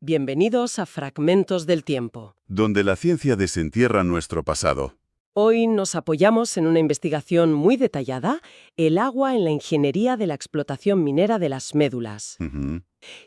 Bienvenidos a Fragmentos del Tiempo. Donde la ciencia desentierra nuestro pasado. Hoy nos apoyamos en una investigación muy detallada, el agua en la ingeniería de la explotación minera de las médulas. Ujú.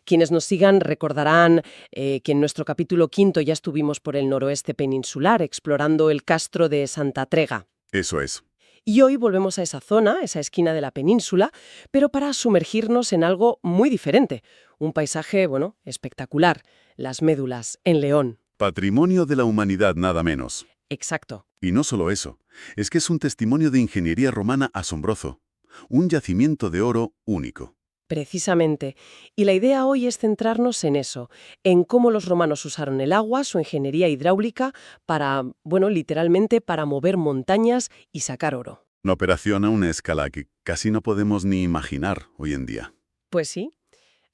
Quienes nos sigan recordarán que en nuestro capítulo 5 ya estuvimos por el noroeste peninsular explorando el castro de Santa Trega. Eso es. Y hoy volvemos a esa zona, esa esquina de la península, pero para sumergirnos en algo muy diferente. Un paisaje, espectacular. Las médulas, en León. Patrimonio de la humanidad nada menos. Exacto. Y no solo eso, es que es un testimonio de ingeniería romana asombroso. Un yacimiento de oro único. Precisamente. Y la idea hoy es centrarnos en eso, en cómo los romanos usaron el agua, su ingeniería hidráulica, para, literalmente para mover montañas y sacar oro. Una operación a una escala que casi no podemos ni imaginar hoy en día. Pues sí.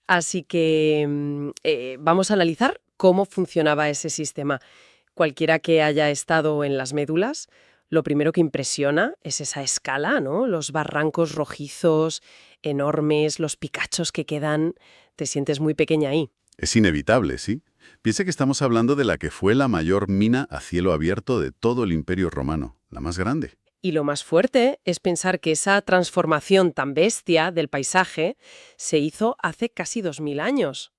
Así que vamos a analizar cómo funcionaba ese sistema. Cualquiera que haya estado en las médulas, lo primero que impresiona es esa escala, ¿no? Los barrancos rojizos, enormes, los picachos que quedan. Te sientes muy pequeña ahí. Es inevitable, ¿sí? Piense que estamos hablando de la que fue la mayor mina a cielo abierto de todo el Imperio Romano, la más grande. Y lo más fuerte es pensar que esa transformación tan bestia del paisaje se hizo hace casi 2000 años.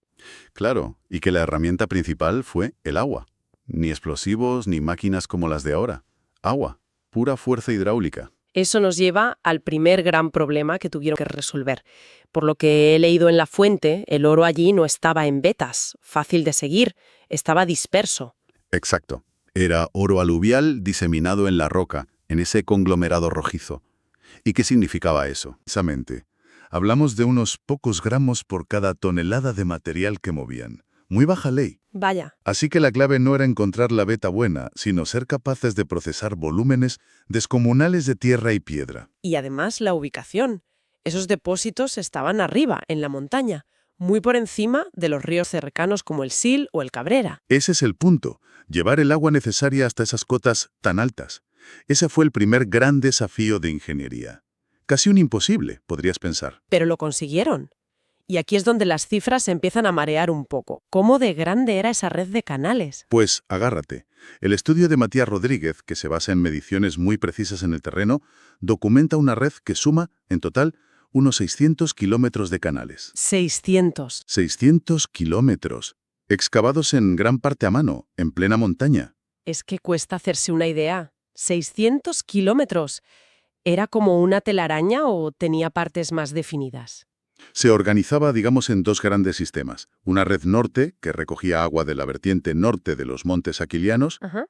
Claro, y que la herramienta principal fue el agua. Ni explosivos ni máquinas como las de ahora. Agua, pura fuerza hidráulica. Eso nos lleva al primer gran problema que tuvieron que resolver. Por lo que he leído en la fuente, el oro allí no estaba en vetas, fácil de seguir, estaba disperso. Exacto. Era oro aluvial diseminado en la roca, en ese conglomerado rojizo. ¿Y qué significaba eso? Precisamente, hablamos de unos pocos gramos por cada tonelada de material que movían. Muy baja ley. Vaya. Así que la clave no era encontrar la veta buena, sino ser capaces de procesar volúmenes descomunales de tierra y piedra. Y además la ubicación. Esos depósitos estaban arriba, en la montaña, muy por encima de los ríos cercanos como el Sil o el Cabrera. Ese es el punto, llevar el agua necesaria hasta esas cotas tan altas. Ese fue el primer gran desafío de ingeniería. Casi un imposible, podrías pensar. Pero lo consiguieron. Y aquí es donde las cifras se empiezan a marear un poco. ¿Cómo de grande era esa red de canales? Pues agárrate. El estudio de Matías Rodríguez, que se basa en mediciones muy precisas en el terreno, documenta una red que suma, en total, unos 600 kilómetros de canales. 600. 600 kilómetros, excavados en gran parte a mano, en plena montaña. Es que cuesta hacerse una idea. 600 kilómetros. ¿Era como una telaraña o tenía partes más definidas? Se organizaba, digamos, en dos grandes sistemas. Una red norte, que recogía agua de la vertiente norte de los montes Aquilianos, Ajá.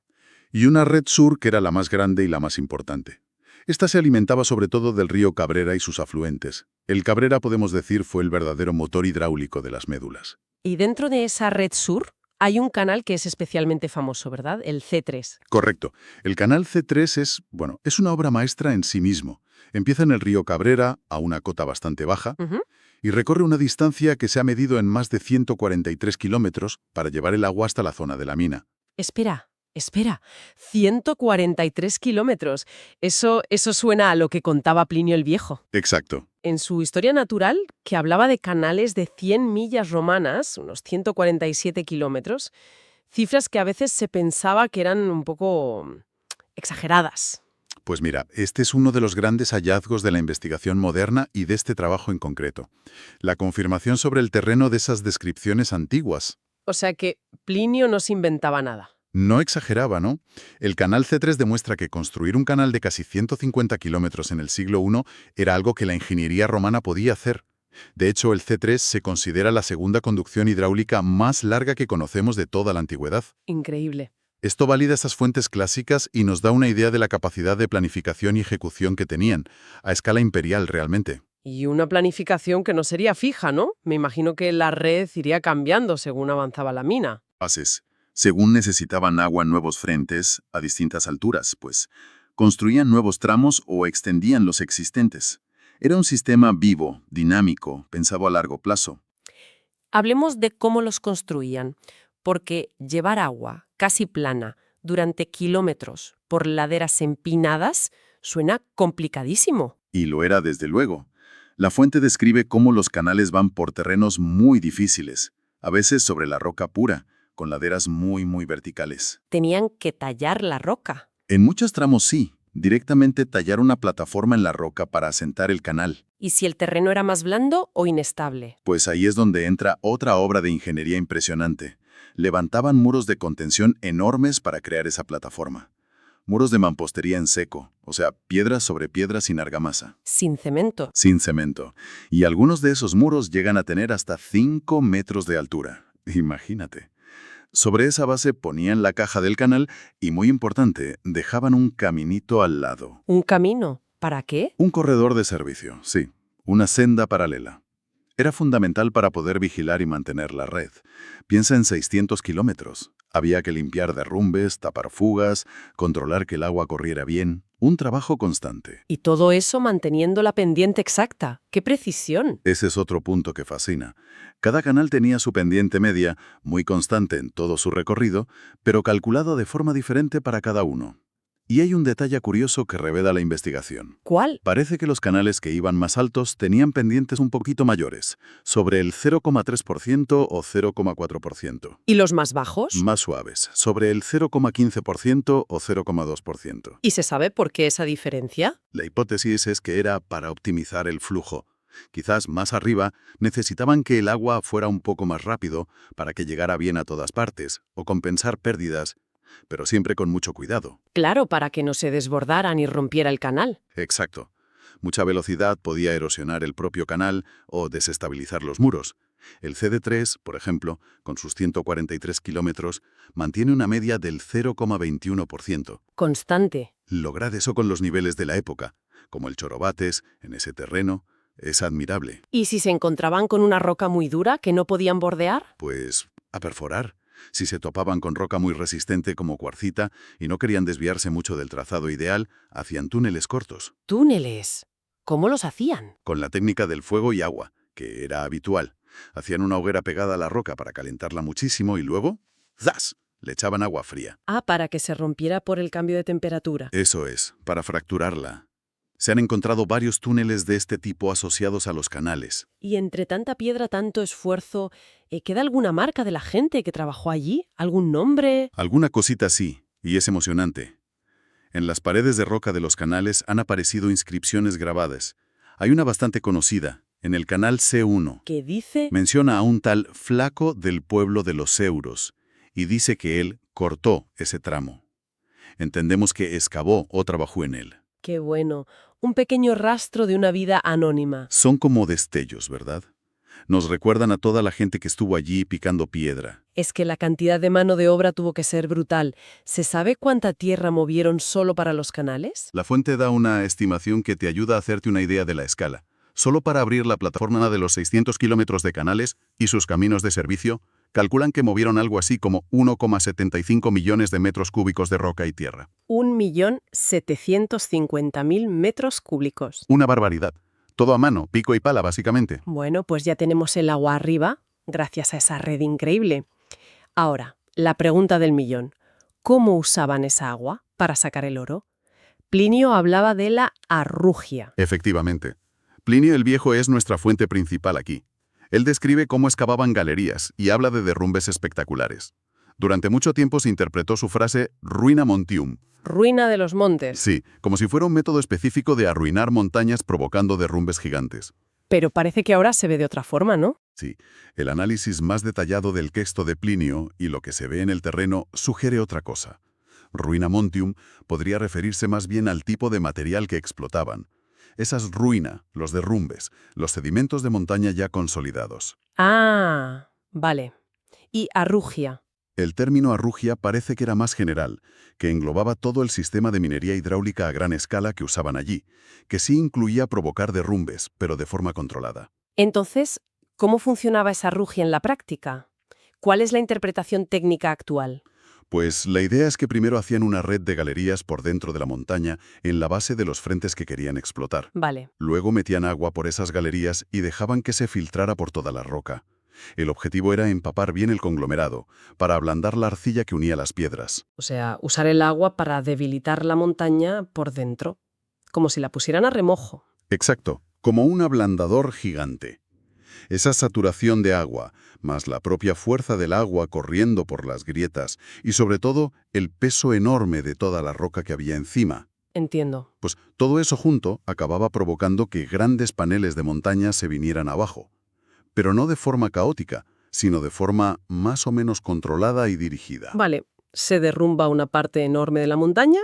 y una red sur, que era la más grande y la más importante. Esta se alimentaba sobre todo del río Cabrera y sus afluentes. El Cabrera, podemos decir, fue el verdadero motor hidráulico de las médulas. Y dentro de esa red sur hay un canal que es especialmente famoso, ¿verdad? El C3. Correcto. El canal C3 es una obra maestra en sí mismo. Empieza en el río Cabrera, a una cota bastante baja, Ujú. y recorre una distancia que se ha medido en más de 143 kilómetros para llevar el agua hasta la zona de la mina. Espera. 143 kilómetros. Eso suena a lo que contaba Plinio el Viejo. Exacto. En su Historia Natural, que hablaba de canales de 100 millas romanas, unos 147 kilómetros, cifras que a veces se pensaba que eran un poco exageradas. Pues mira, este es uno de los grandes hallazgos de la investigación moderna y de este trabajo en concreto. La confirmación sobre el terreno de esas descripciones antiguas. O sea que Plinio no se inventaba nada. No exageraba, ¿no? El canal C3 demuestra que construir un canal de casi 150 kilómetros en el siglo I era algo que la ingeniería romana podía hacer. De hecho, el C3 se considera la segunda conducción hidráulica más larga que conocemos de toda la antigüedad. Increíble. Esto valida estas fuentes clásicas y nos da una idea de la capacidad de planificación y ejecución que tenían, a escala imperial realmente. Y una planificación que no sería fija, ¿no? Me imagino que la red iría cambiando según avanzaba la mina. Fases. Según necesitaban agua en nuevos frentes, a distintas alturas, pues, construían nuevos tramos o extendían los existentes. Era un sistema vivo, dinámico, pensado a largo plazo. Hablemos de cómo los construían, porque llevar agua casi plana durante kilómetros por laderas empinadas suena complicadísimo. Y lo era desde luego. La fuente describe cómo los canales van por terrenos muy difíciles, a veces sobre la roca pura, con laderas muy verticales. Tenían que tallar la roca. En muchos tramos sí, directamente tallar una plataforma en la roca para asentar el canal. ¿Y si el terreno era más blando o inestable? Pues ahí es donde entra otra obra de ingeniería impresionante. Levantaban muros de contención enormes para crear esa plataforma. Muros de mampostería en seco, o sea, piedras sobre piedras sin argamasa. Sin cemento. Sin cemento. Y algunos de esos muros llegan a tener hasta 5 metros de altura. Imagínate. Sobre esa base ponían la caja del canal y, muy importante, dejaban un caminito al lado. ¿Un camino? ¿Para qué? Un corredor de servicio, sí. Una senda paralela. Era fundamental para poder vigilar y mantener la red. Piensa en 600 kilómetros. Había que limpiar derrumbes, tapar fugas, controlar que el agua corriera bien. Un trabajo constante. Y todo eso manteniendo la pendiente exacta. ¡Qué precisión! Ese es otro punto que fascina. Cada canal tenía su pendiente media, muy constante en todo su recorrido, pero calculada de forma diferente para cada uno. Y hay un detalle curioso que revela la investigación. ¿Cuál? Parece que los canales que iban más altos tenían pendientes un poquito mayores, sobre el 0,3% o 0,4%. ¿Y los más bajos? Más suaves, sobre el 0,15% o 0,2%. ¿Y se sabe por qué esa diferencia? La hipótesis es que era para optimizar el flujo. Quizás más arriba necesitaban que el agua fuera un poco más rápido para que llegara bien a todas partes, o compensar pérdidas, pero siempre con mucho cuidado. Claro, para que no se desbordara ni rompiera el canal. Exacto. Mucha velocidad podía erosionar el propio canal o desestabilizar los muros. El CD3, por ejemplo, con sus 143 kilómetros, mantiene una media del 0,21%. Constante. Lograr eso con los niveles de la época, como el Chorobates, en ese terreno, es admirable. ¿Y si se encontraban con una roca muy dura que no podían bordear? Pues a perforar. Si se topaban con roca muy resistente como cuarcita y no querían desviarse mucho del trazado ideal, hacían túneles cortos. Túneles. ¿Cómo los hacían? Con la técnica del fuego y agua, que era habitual. Hacían una hoguera pegada a la roca para calentarla muchísimo y luego, ¡zas!, le echaban agua fría. Ah, para que se rompiera por el cambio de temperatura. Eso es, para fracturarla. Se han encontrado varios túneles de este tipo asociados a los canales. Y entre tanta piedra, tanto esfuerzo, ¿queda alguna marca de la gente que trabajó allí? ¿Algún nombre? Alguna cosita sí, y es emocionante. En las paredes de roca de los canales han aparecido inscripciones grabadas. Hay una bastante conocida, en el canal C1. ¿Qué dice? Menciona a un tal Flaco del pueblo de los Euros, y dice que él cortó ese tramo. Entendemos que excavó o trabajó en él. Qué bueno. Un pequeño rastro de una vida anónima. Son como destellos, ¿verdad? Nos recuerdan a toda la gente que estuvo allí picando piedra. Es que la cantidad de mano de obra tuvo que ser brutal. ¿Se sabe cuánta tierra movieron solo para los canales? La fuente da una estimación que te ayuda a hacerte una idea de la escala. Solo para abrir la plataforma de los 600 kilómetros de canales y sus caminos de servicio, calculan que movieron algo así como 1,75 millones de metros cúbicos de roca y tierra. 1.750.000 metros cúbicos. Una barbaridad. Todo a mano, pico y pala, básicamente. Bueno, pues ya tenemos el agua arriba, gracias a esa red increíble. Ahora, la pregunta del millón. ¿Cómo usaban esa agua para sacar el oro? Plinio hablaba de la arrugia. Efectivamente. Plinio el Viejo es nuestra fuente principal aquí. Él describe cómo excavaban galerías y habla de derrumbes espectaculares. Durante mucho tiempo se interpretó su frase ruina montium. Ruina de los montes. Sí, como si fuera un método específico de arruinar montañas provocando derrumbes gigantes. Pero parece que ahora se ve de otra forma, ¿no? Sí, el análisis más detallado del texto de Plinio y lo que se ve en el terreno sugiere otra cosa. Ruina montium podría referirse más bien al tipo de material que explotaban. Esas ruina, los derrumbes, los sedimentos de montaña ya consolidados. Ah, vale. ¿Y arrugia? El término arrugia parece que era más general, que englobaba todo el sistema de minería hidráulica a gran escala que usaban allí, que sí incluía provocar derrumbes, pero de forma controlada. Entonces, ¿cómo funcionaba esa arrugia en la práctica? ¿Cuál es la interpretación técnica actual? Pues la idea es que primero hacían una red de galerías por dentro de la montaña en la base de los frentes que querían explotar. Vale. Luego metían agua por esas galerías y dejaban que se filtrara por toda la roca. El objetivo era empapar bien el conglomerado, para ablandar la arcilla que unía las piedras. O sea, usar el agua para debilitar la montaña por dentro, como si la pusieran a remojo. Exacto, como un ablandador gigante. Esa saturación de agua, más la propia fuerza del agua corriendo por las grietas y sobre todo el peso enorme de toda la roca que había encima. Entiendo. Pues todo eso junto acababa provocando que grandes paneles de montaña se vinieran abajo. Pero no de forma caótica, sino de forma más o menos controlada y dirigida. Vale, se derrumba una parte enorme de la montaña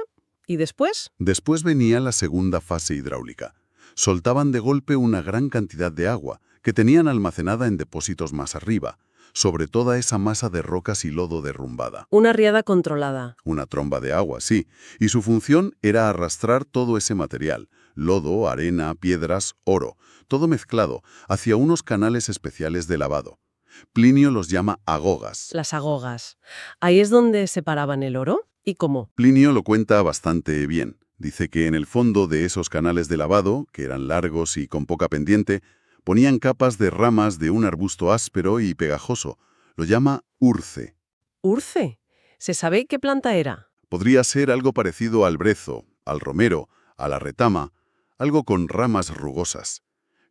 y después... Después venía la segunda fase hidráulica. Soltaban de golpe una gran cantidad de agua que tenían almacenada en depósitos más arriba, sobre toda esa masa de rocas y lodo derrumbada. Una riada controlada. Una tromba de agua, sí, y su función era arrastrar todo ese material, lodo, arena, piedras, oro, todo mezclado, hacia unos canales especiales de lavado. Plinio los llama agogas. Las agogas. ¿Ahí es donde separaban el oro? ¿Y cómo? Plinio lo cuenta bastante bien. Dice que en el fondo de esos canales de lavado, que eran largos y con poca pendiente, ponían capas de ramas de un arbusto áspero y pegajoso. Lo llama urce. ¿Urce? ¿Se sabe qué planta era? Podría ser algo parecido al brezo, al romero, a la retama, algo con ramas rugosas.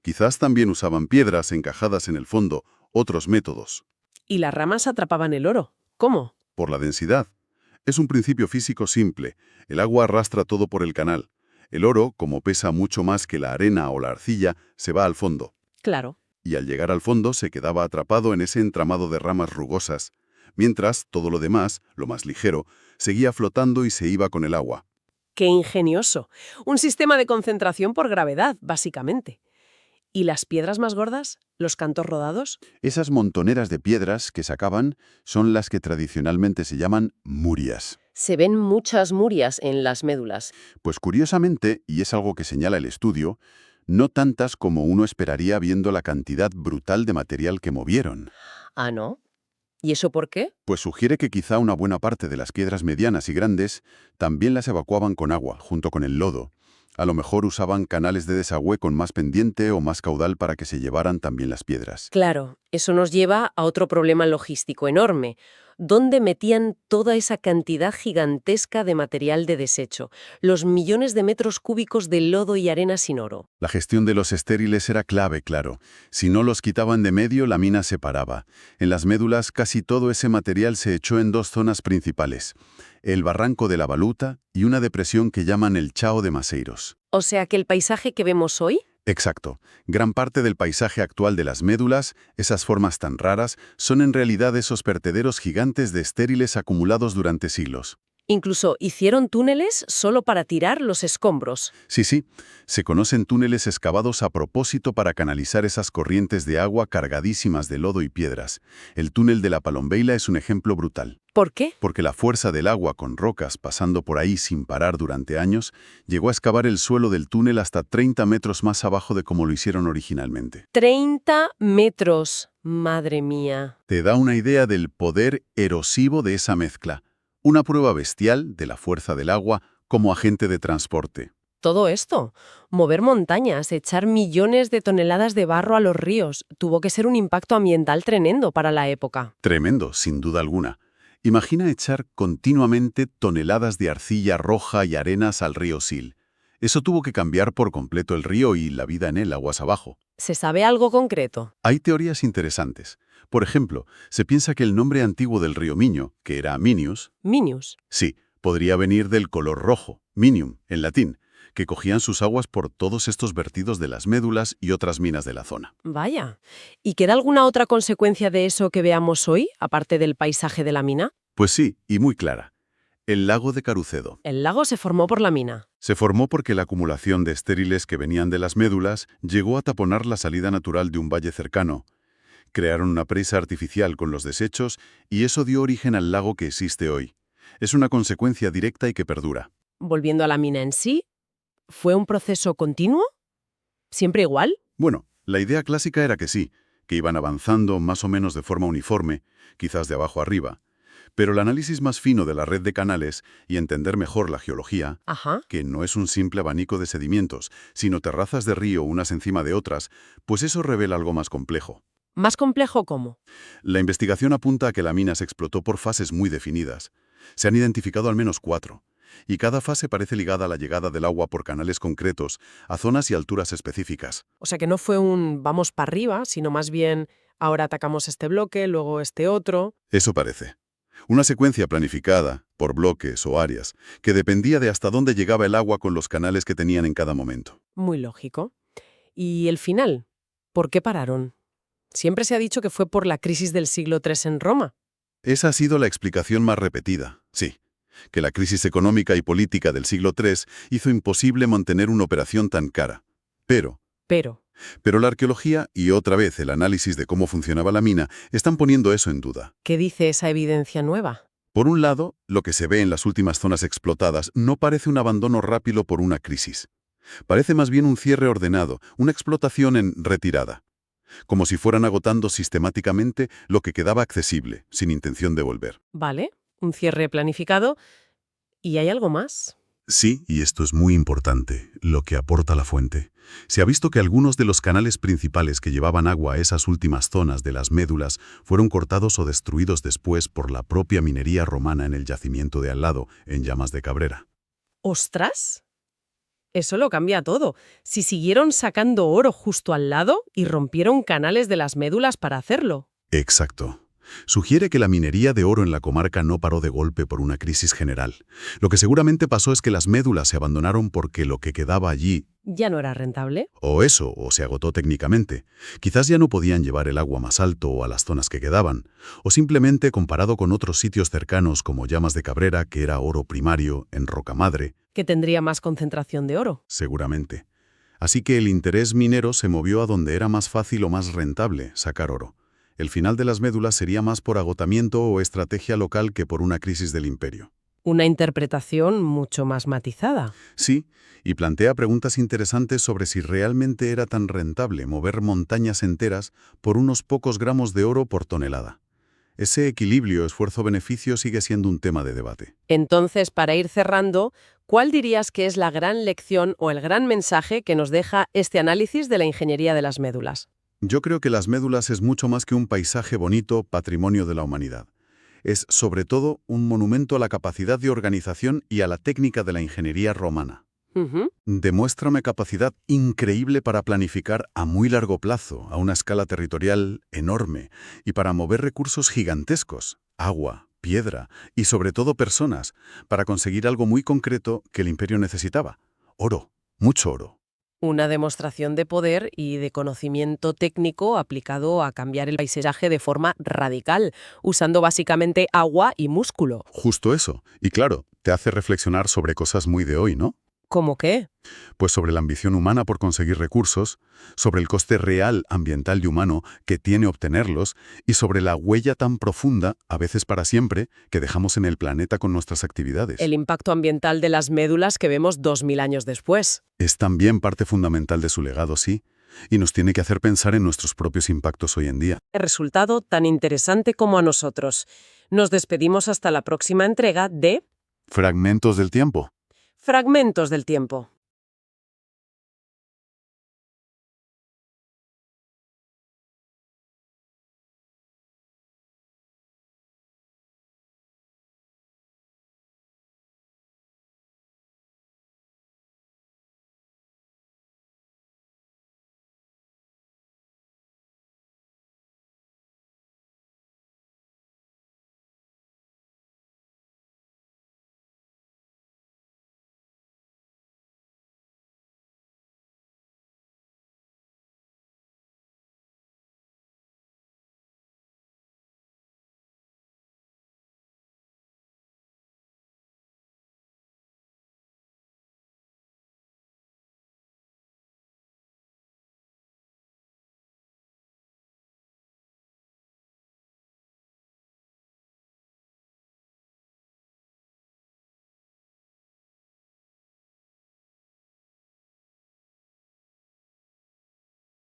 Quizás también usaban piedras encajadas en el fondo, otros métodos. Y las ramas atrapaban el oro. ¿Cómo? Por la densidad. Es un principio físico simple. El agua arrastra todo por el canal. El oro, como pesa mucho más que la arena o la arcilla, se va al fondo. Claro. Y al llegar al fondo se quedaba atrapado en ese entramado de ramas rugosas, mientras todo lo demás, lo más ligero, seguía flotando y se iba con el agua. ¡Qué ingenioso! Un sistema de concentración por gravedad, básicamente. ¿Y las piedras más gordas? ¿Los cantos rodados? Esas montoneras de piedras que sacaban son las que tradicionalmente se llaman murias. Se ven muchas murias en las médulas. Pues curiosamente, y es algo que señala el estudio, no tantas como uno esperaría viendo la cantidad brutal de material que movieron. ¿Ah, no? ¿Y eso por qué? Pues sugiere que quizá una buena parte de las piedras medianas y grandes también las evacuaban con agua, junto con el lodo. A lo mejor usaban canales de desagüe con más pendiente o más caudal para que se llevaran también las piedras. Claro, eso nos lleva a otro problema logístico enorme. ¿Dónde metían toda esa cantidad gigantesca de material de desecho? Los millones de metros cúbicos de lodo y arena sin oro. La gestión de los estériles era clave, claro. Si no los quitaban de medio, la mina se paraba. En las médulas, casi todo ese material se echó en dos zonas principales: el barranco de la Baluta y una depresión que llaman el Chao de Maseiros. O sea que el paisaje que vemos hoy... Exacto. Gran parte del paisaje actual de las médulas, esas formas tan raras, son en realidad esos vertederos gigantes de estériles acumulados durante siglos. Incluso hicieron túneles solo para tirar los escombros. Sí, sí, se conocen túneles excavados a propósito para canalizar esas corrientes de agua cargadísimas de lodo y piedras. El túnel de la Palombeila es un ejemplo brutal. ¿Por qué? Porque la fuerza del agua con rocas pasando por ahí sin parar durante años llegó a excavar el suelo del túnel hasta 30 metros más abajo de como lo hicieron originalmente. 30 metros. Madre mía. Te da una idea del poder erosivo de esa mezcla. Una prueba bestial de la fuerza del agua como agente de transporte. Todo esto, mover montañas, echar millones de toneladas de barro a los ríos, tuvo que ser un impacto ambiental tremendo para la época. Tremendo, sin duda alguna. Imagina echar continuamente toneladas de arcilla roja y arenas al río Sil. Eso tuvo que cambiar por completo el río y la vida en él aguas abajo. ¿Se sabe algo concreto? Hay teorías interesantes. Por ejemplo, se piensa que el nombre antiguo del río Miño, que era Minius, Minius. sí, podría venir del color rojo, Minium, en latín, que cogían sus aguas por todos estos vertidos de las médulas y otras minas de la zona. Vaya. ¿Y queda alguna otra consecuencia de eso que veamos hoy, aparte del paisaje de la mina? Pues sí, y muy clara. El lago de Carucedo. El lago se formó por la mina. Se formó porque la acumulación de estériles que venían de las médulas llegó a taponar la salida natural de un valle cercano. Crearon una presa artificial con los desechos y eso dio origen al lago que existe hoy. Es una consecuencia directa y que perdura. Volviendo a la mina en sí, ¿fue un proceso continuo? ¿Siempre igual? Bueno, la idea clásica era que sí, que iban avanzando más o menos de forma uniforme, quizás de abajo arriba. Pero el análisis más fino de la red de canales y entender mejor la geología, Ajá. que no es un simple abanico de sedimentos, sino terrazas de río unas encima de otras, pues eso revela algo más complejo. ¿Más complejo cómo? La investigación apunta a que la mina se explotó por fases muy definidas. Se han identificado al menos 4. y cada fase parece ligada a la llegada del agua por canales concretos, a zonas y alturas específicas. O sea que no fue un vamos para arriba, sino más bien ahora atacamos este bloque, luego este otro. Eso parece. Una secuencia planificada, por bloques o áreas, que dependía de hasta dónde llegaba el agua con los canales que tenían en cada momento. Muy lógico. ¿Y el final? ¿Por qué pararon? Siempre se ha dicho que fue por la crisis del siglo III en Roma. Esa ha sido la explicación más repetida, sí. Que la crisis económica y política del siglo III hizo imposible mantener una operación tan cara. Pero la arqueología y otra vez el análisis de cómo funcionaba la mina están poniendo eso en duda. ¿Qué dice esa evidencia nueva? Por un lado, lo que se ve en las últimas zonas explotadas no parece un abandono rápido por una crisis. Parece más bien un cierre ordenado, una explotación en retirada. Como si fueran agotando sistemáticamente lo que quedaba accesible, sin intención de volver. Vale, un cierre planificado. ¿Y hay algo más? Sí, y esto es muy importante, lo que aporta la fuente. Se ha visto que algunos de los canales principales que llevaban agua a esas últimas zonas de las médulas fueron cortados o destruidos después por la propia minería romana en el yacimiento de al lado, en Llamas de Cabrera. ¡Ostras! Eso lo cambia todo. Si siguieron sacando oro justo al lado y rompieron canales de las médulas para hacerlo. Exacto. Sugiere que la minería de oro en la comarca no paró de golpe por una crisis general. Lo que seguramente pasó es que las médulas se abandonaron porque lo que quedaba allí, ¿Ya no era rentable? o se agotó técnicamente. Quizás ya no podían llevar el agua más alto o a las zonas que quedaban, o simplemente comparado con otros sitios cercanos como Llamas de Cabrera, que era oro primario, en roca madre, Que tendría más concentración de oro. seguramente. Así que el interés minero se movió a donde era más fácil o más rentable sacar oro. El final de las médulas sería más por agotamiento o estrategia local que por una crisis del imperio. Una interpretación mucho más matizada. Sí, y plantea preguntas interesantes sobre si realmente era tan rentable mover montañas enteras por unos pocos gramos de oro por tonelada. Ese equilibrio esfuerzo-beneficio sigue siendo un tema de debate. Entonces, para ir cerrando, ¿cuál dirías que es la gran lección o el gran mensaje que nos deja este análisis de la ingeniería de las médulas? Yo creo que las médulas es mucho más que un paisaje bonito, patrimonio de la humanidad. Es, sobre todo, un monumento a la capacidad de organización y a la técnica de la ingeniería romana. Demuestra una capacidad increíble para planificar a muy largo plazo, a una escala territorial enorme, y para mover recursos gigantescos, agua, piedra y sobre todo personas, para conseguir algo muy concreto que el imperio necesitaba: oro, mucho oro. Una demostración de poder y de conocimiento técnico aplicado a cambiar el paisaje de forma radical, usando básicamente agua y músculo. Justo eso. Y claro, te hace reflexionar sobre cosas muy de hoy, ¿no? ¿Cómo qué? Pues sobre la ambición humana por conseguir recursos, sobre el coste real ambiental y humano que tiene obtenerlos y sobre la huella tan profunda, a veces para siempre, que dejamos en el planeta con nuestras actividades. El impacto ambiental de las médulas que vemos 2000 años después. Es también parte fundamental de su legado, sí, y nos tiene que hacer pensar en nuestros propios impactos hoy en día. El resultado tan interesante como a nosotros. Nos despedimos hasta la próxima entrega de Fragmentos del tiempo. Fragmentos del tiempo.